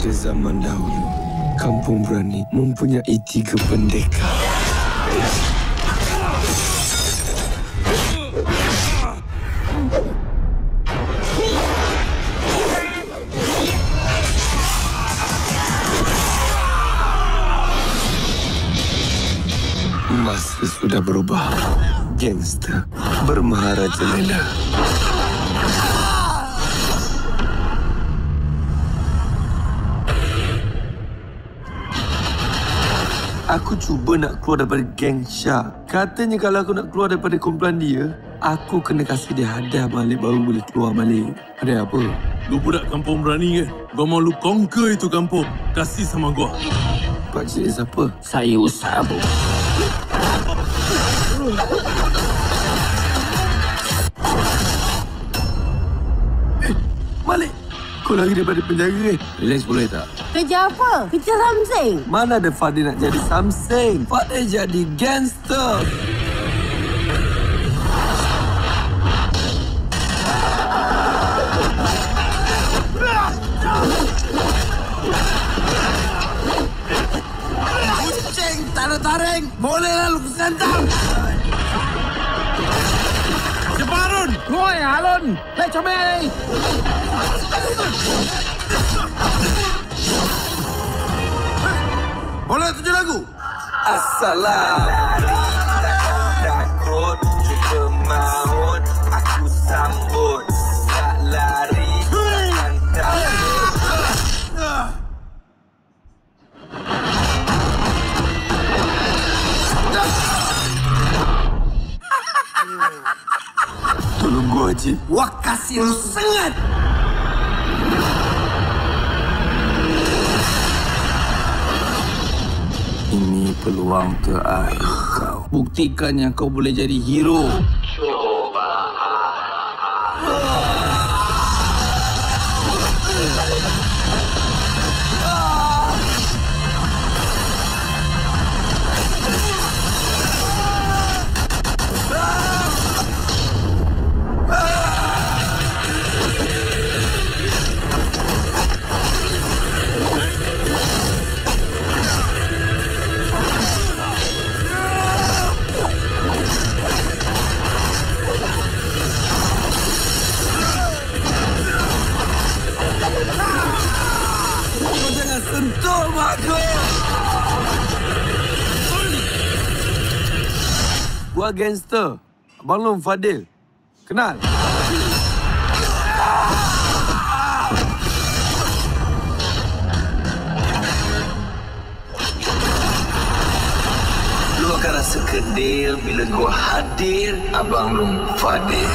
Pada zaman dahulu, Kampung Berani mempunyai 3 pendekar. Masa sudah berubah. Gangster bermaharajalela. Aku cuba nak keluar daripada geng Shah. Katanya kalau aku nak keluar daripada kumpulan dia, aku kena kasih dia hadiah balik baru boleh keluar balik. Hadiah apa? Lu budak Kampung Berani kan? Gua mau lu conquer itu kampung. Kasih sama gua. Pakcik siapa? Saya Ustaz Abu. Malik! Kau lari daripada penjara kan? Relax boleh tak? Kerja apa? Kerja something. Mana ada Fadil nak jadi something? Fadil jadi gangster. Kucing taring-taring. Bolehlah lu kesantang. Ceparun! Ngoi, Alun! Hei, comel! Boleh 7 lagu? Assalam. Takut juga maut. Aku sambut. Tak lari. Takkan takut. Tolong gua, Haji. Wah, kasih lu sengat. Ini peluang terakhir kau. Buktikan yang kau boleh jadi hero. Sentuh aku. Gua gangster. Abang Long Fadil. Kenal? Lu akan rasa kedil bila gua hadir, Abang Long Fadil.